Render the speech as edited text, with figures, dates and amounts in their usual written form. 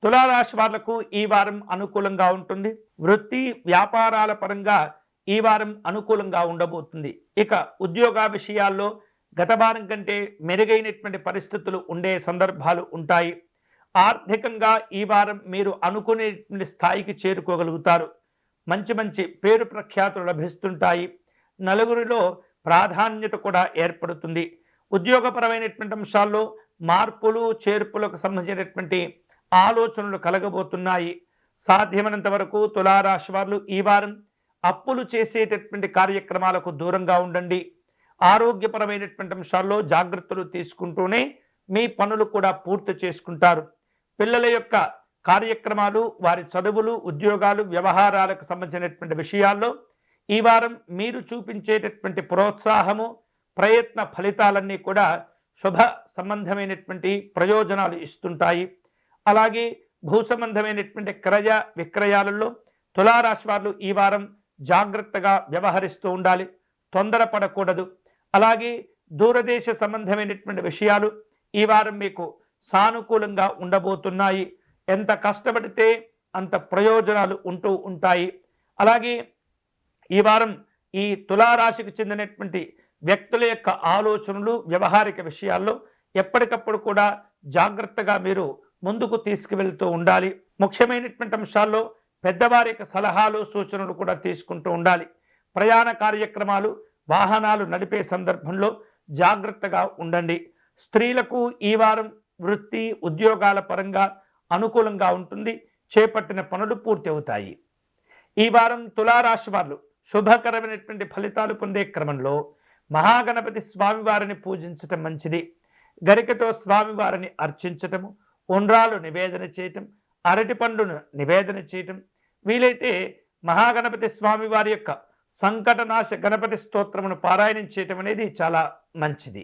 తులారాశి వాళ్లకు ఈ వారం అనుకూలంగా ఉంటుంది. వృత్తి వ్యాపారాల పరంగా ఈ వారం అనుకూలంగా ఉండబోతుంది. ఇక ఉద్యోగ విషయాల్లో గత వారం కంటే మెరుగైనటువంటి పరిస్థితులు ఉండే సందర్భాలు ఉంటాయి. ఆర్థికంగా ఈ వారం మీరు అనుకునేటువంటి స్థాయికి చేరుకోగలుగుతారు. మంచి మంచి పేరు ప్రఖ్యాతులు లభిస్తుంటాయి. నలుగురిలో ప్రాధాన్యత కూడా ఏర్పడుతుంది. ఉద్యోగపరమైనటువంటి అంశాల్లో మార్పులు చేర్పులకు సంబంధించినటువంటి ఆలోచనలు కలగబోతున్నాయి. సాధ్యమైనంత వరకు తులారాశి వారు ఈ వారం అప్పులు చేసేటటువంటి కార్యక్రమాలకు దూరంగా ఉండండి. ఆరోగ్యపరమైనటువంటి అంశాల్లో జాగ్రత్తలు తీసుకుంటూనే మీ పనులు కూడా పూర్తి చేసుకుంటారు. పిల్లల యొక్క కార్యక్రమాలు, వారి చదువులు, ఉద్యోగాలు, వ్యవహారాలకు సంబంధించినటువంటి విషయాల్లో ఈ వారం మీరు చూపించేటటువంటి ప్రోత్సాహము, ప్రయత్న ఫలితాలన్నీ కూడా శుభ సంబంధమైనటువంటి ప్రయోజనాలు ఇస్తుంటాయి. అలాగే భూ సంబంధమైనటువంటి క్రయ విక్రయాలలో తులారాశి వారు ఈ వారం జాగ్రత్తగా వ్యవహరిస్తూ ఉండాలి. తొందరపడకూడదు. అలాగే దూరదేశ సంబంధమైనటువంటి విషయాలు ఈ వారం మీకు సానుకూలంగా ఉండబోతున్నాయి. ఎంత కష్టపడితే అంత ప్రయోజనాలు ఉంటూ ఉంటాయి. అలాగే ఈ వారం ఈ తులారాశికి చెందినటువంటి వ్యక్తుల యొక్క ఆలోచనలు, వ్యవహారిక విషయాల్లో ఎప్పటికప్పుడు కూడా జాగ్రత్తగా మీరు ముందుకు తీసుకువెళ్తూ ఉండాలి. ముఖ్యమైనటువంటి అంశాల్లో పెద్దవారి యొక్క సలహాలు, సూచనలు కూడా తీసుకుంటూ ఉండాలి. ప్రయాణ కార్యక్రమాలు, వాహనాలు నడిపే సందర్భంలో జాగ్రత్తగా ఉండండి. స్త్రీలకు ఈ వారం వృత్తి ఉద్యోగాల పరంగా అనుకూలంగా ఉంటుంది. చేపట్టిన పనులు పూర్తి అవుతాయి. ఈ వారం తులారాశి వారు శుభకరమైనటువంటి ఫలితాలు పొందే క్రమంలో మహాగణపతి స్వామివారిని పూజించటం మంచిది. గరికతో స్వామివారిని అర్చించటము, ఉండ్రాలు నివేదన చేయటం, అరటి పండును నివేదన చేయటం, వీలైతే మహాగణపతి స్వామివారి యొక్క సంకటనాశ గణపతి స్తోత్రమును పారాయణం చేయటం అనేది చాలా మంచిది.